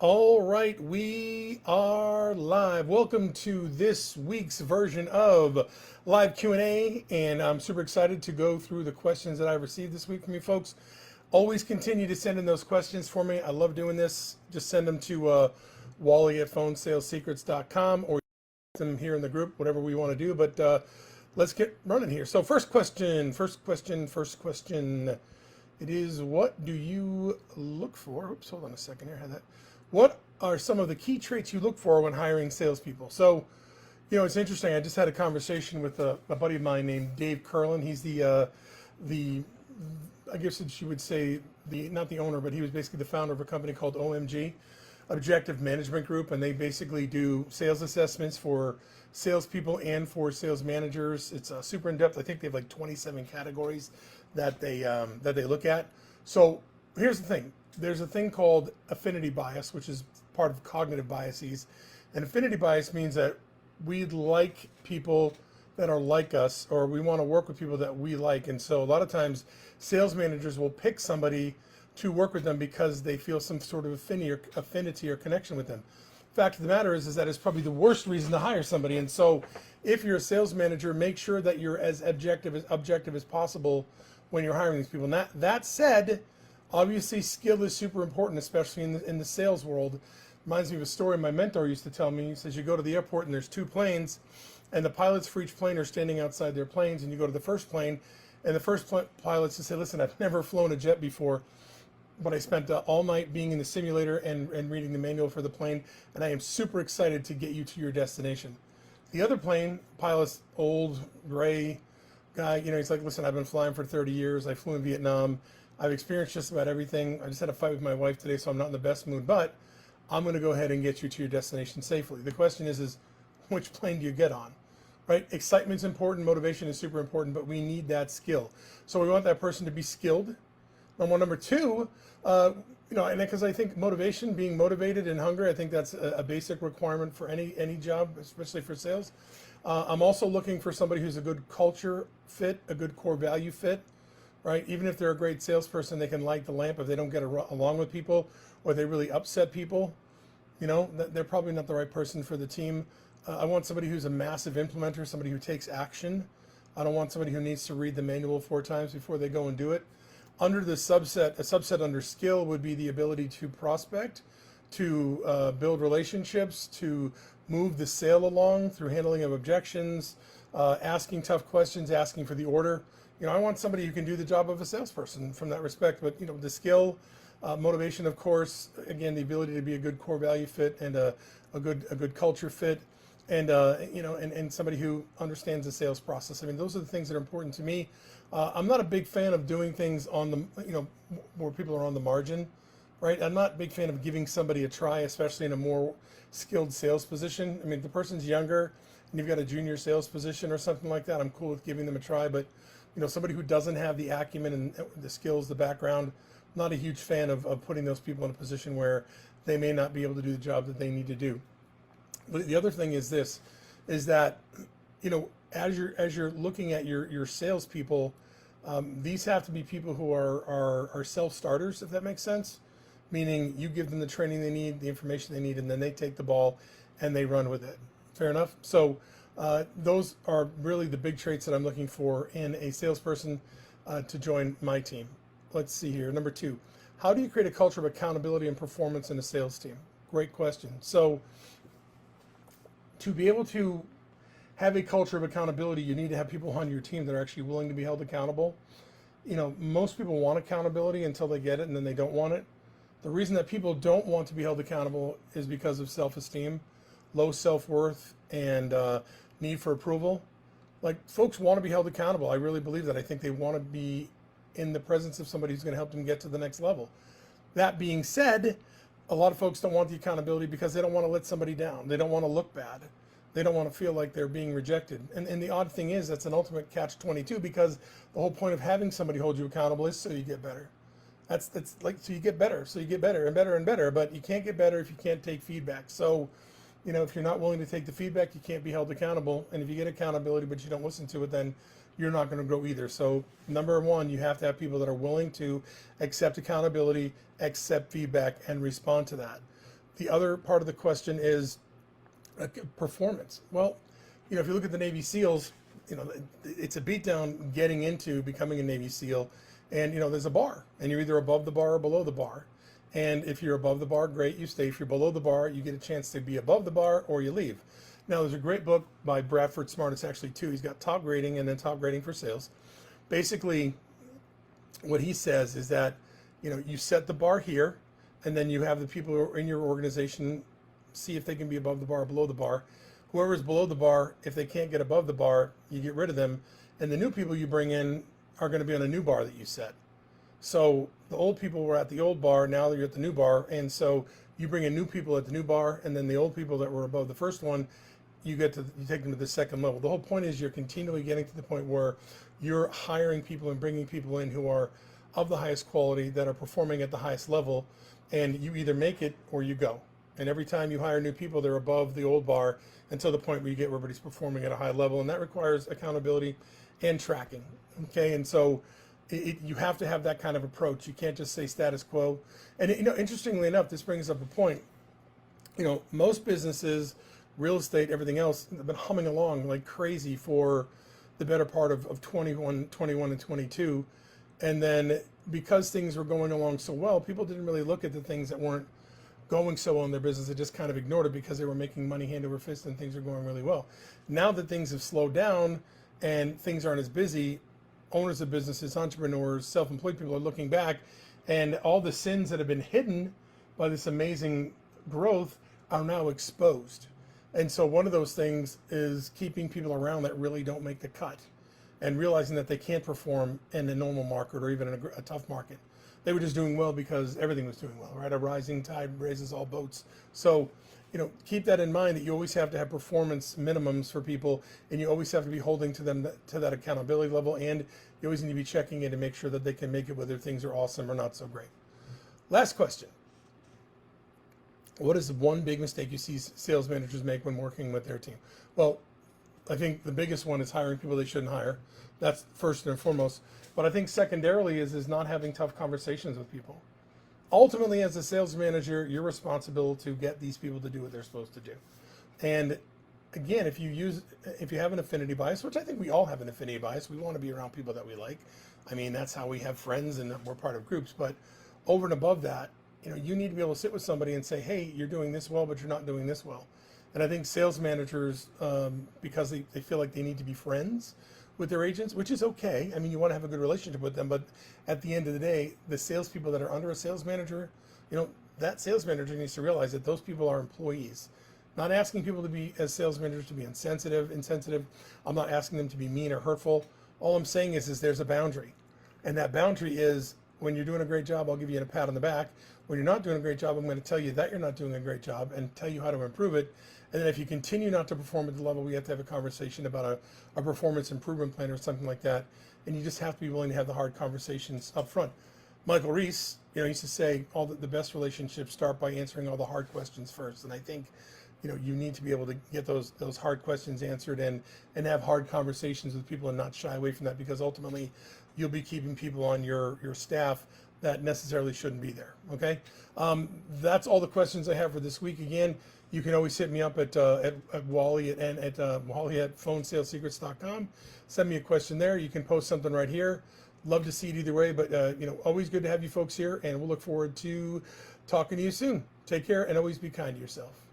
All right, we are live. Welcome to this week's version of Live Q&A, and I'm super excited to go through the questions that I received this week from you folks. Always continue to send in those questions for me. I love doing this. Just send them to Wally at phonesalessecrets.com or them here in the group, whatever we want to do. But let's get running here. So first question. It is, what do you look for? Oops, hold on a second here. I had that. What are some of the key traits you look for when hiring salespeople? So, it's interesting. I just had a conversation with a buddy of mine named Dave Curlin. He's the I guess you would say not the owner, but he was basically the founder of a company called OMG, Objective Management Group, and they basically do sales assessments for salespeople and for sales managers. It's super in depth. I think they have like 27 categories that they look at. So here's the thing. There's a thing called affinity bias, which is part of cognitive biases. And affinity bias means that we like people that are like us, or we want to work with people that we like. And so a lot of times sales managers will pick somebody to work with them because they feel some sort of affinity or connection with them. Fact of the matter is that it's probably the worst reason to hire somebody. And so if you're a sales manager, make sure that you're as objective as possible when you're hiring these people. That said, obviously skill is super important, especially in the sales world. Reminds me of a story my mentor used to tell me. He says you go to the airport and there's two planes, and the pilots for each plane are standing outside their planes, and you go to the first plane, and the first pilots say, listen, I've never flown a jet before, but I spent all night being in the simulator and reading the manual for the plane, and I am super excited to get you to your destination. The other plane pilot's old, gray guy. He's like, listen, I've been flying for 30 years. I flew in Vietnam. I've experienced just about everything. I just had a fight with my wife today, so I'm not in the best mood, but I'm going to go ahead and get you to your destination safely. The question is which plane do you get on? Right? Excitement's important, motivation is super important, but we need that skill. So we want that person to be skilled. Number two, and because I think motivation, being motivated and hungry, I think that's a basic requirement for any job, especially for sales. I'm also looking for somebody who's a good culture fit, a good core value fit, right? Even if they're a great salesperson, they can light the lamp if they don't get along with people or they really upset people. They're probably not the right person for the team. I want somebody who's a massive implementer, somebody who takes action. I don't want somebody who needs to read the manual 4 times before they go and do it. Under the subset, a subset under skill would be the ability to prospect, to build relationships, to move the sale along through handling of objections, asking tough questions, asking for the order. I want somebody who can do the job of a salesperson from that respect. But the skill, motivation, of course, again, the ability to be a good core value fit and a good culture fit, and and somebody who understands the sales process. I mean, those are the things that are important to me. I'm not a big fan of doing things on the where people are on the margin, right? I'm not a big fan of giving somebody a try, especially in a more skilled sales position. I mean, if the person's younger and you've got a junior sales position or something like that, I'm cool with giving them a try. But somebody who doesn't have the acumen and the skills, the background, not a huge fan of putting those people in a position where they may not be able to do the job that they need to do. But the other thing is this, is that, as you're looking at your salespeople, these have to be people who are self-starters, if that makes sense. Meaning you give them the training they need, the information they need, and then they take the ball and they run with it. Fair enough? So those are really the big traits that I'm looking for in a salesperson to join my team. Let's see here. Number 2, how do you create a culture of accountability and performance in a sales team? Great question. So to be able to have a culture of accountability, you need to have people on your team that are actually willing to be held accountable. Most people want accountability until they get it, and then they don't want it. The reason that people don't want to be held accountable is because of self-esteem, low self-worth, and need for approval. Like, folks want to be held accountable. I really believe that. I think they want to be in the presence of somebody who's going to help them get to the next level. That being said, a lot of folks don't want the accountability because they don't want to let somebody down. They don't want to look bad. They don't want to feel like they're being rejected. And the odd thing is, that's an ultimate catch-22, because the whole point of having somebody hold you accountable is so you get better. That's like, so you get better and better and better, but you can't get better if you can't take feedback. So, if you're not willing to take the feedback, you can't be held accountable. And if you get accountability but you don't listen to it, then you're not going to grow either. So number 1, you have to have people that are willing to accept accountability, accept feedback, and respond to that. The other part of the question is performance. Well, if you look at the Navy SEALs, it's a beatdown getting into becoming a Navy SEAL, and there's a bar, and you're either above the bar or below the bar. And if you're above the bar, great, you stay. If you're below the bar, you get a chance to be above the bar or you leave. Now, there's a great book by Bradford Smart. It's actually two. He's got Top Grading and then Top Grading for Sales. Basically, what he says is that, you set the bar here, and then you have the people who are in your organization see if they can be above the bar or below the bar. Whoever's below the bar, if they can't get above the bar, you get rid of them. And the new people you bring in are going to be on a new bar that you set. So the old people were at the old bar, now you're at the new bar. And so you bring in new people at the new bar, and then the old people that were above the first one, you take them to the second level. The whole point is you're continually getting to the point where you're hiring people and bringing people in who are of the highest quality, that are performing at the highest level, and you either make it or you go. And every time you hire new people, they're above the old bar until the point where you get where everybody's performing at a high level, and that requires accountability and tracking. Okay, and so you have to have that kind of approach. You can't just say status quo. And interestingly enough, this brings up a point. Most businesses, real estate, everything else, have been humming along like crazy for the better part of 21 and 22. And then because things were going along so well, people didn't really look at the things that weren't going so well in their business. They just kind of ignored it because they were making money hand over fist and things are going really well. Now that things have slowed down and things aren't as busy, owners of businesses, entrepreneurs, self-employed people are looking back, and all the sins that have been hidden by this amazing growth are now exposed. And so one of those things is keeping people around that really don't make the cut, and realizing that they can't perform in a normal market or even in a tough market. They were just doing well because everything was doing well, right? A rising tide raises all boats. So, keep that in mind, that you always have to have performance minimums for people, and you always have to be holding to them to that accountability level, and you always need to be checking in to make sure that they can make it whether things are awesome or not so great. Last question. What is the one big mistake you see sales managers make when working with their team? Well, I think the biggest one is hiring people they shouldn't hire. That's first and foremost. But I think secondarily is not having tough conversations with people. Ultimately, as a sales manager, you're responsible to get these people to do what they're supposed to do. And again, if you have an affinity bias, which I think we all have an affinity bias, we want to be around people that we like. I mean, that's how we have friends and we're part of groups. But over and above that, you need to be able to sit with somebody and say, hey, you're doing this well, but you're not doing this well. And I think sales managers, because they feel like they need to be friends with their agents, which is okay. I mean, you want to have a good relationship with them, but at the end of the day, the salespeople that are under a sales manager, that sales manager needs to realize that those people are employees. Not asking people to be, as sales managers, to be insensitive. I'm not asking them to be mean or hurtful. All I'm saying is there's a boundary. And that boundary is, when you're doing a great job, I'll give you a pat on the back. When you're not doing a great job, I'm going to tell you that you're not doing a great job and tell you how to improve it. And then if you continue not to perform at the level, we have to have a conversation about a performance improvement plan or something like that. And you just have to be willing to have the hard conversations up front. Michael Reese, used to say all the best relationships start by answering all the hard questions first. And I think, you need to be able to get those hard questions answered and have hard conversations with people and not shy away from that, because ultimately you'll be keeping people on your staff that necessarily shouldn't be there. Okay, that's all the questions I have for this week. Again, you can always hit me up at Wally at phonesalesecrets.com. Send me a question there. You can post something right here. Love to see it either way, but always good to have you folks here, and we'll look forward to talking to you soon. Take care, and always be kind to yourself.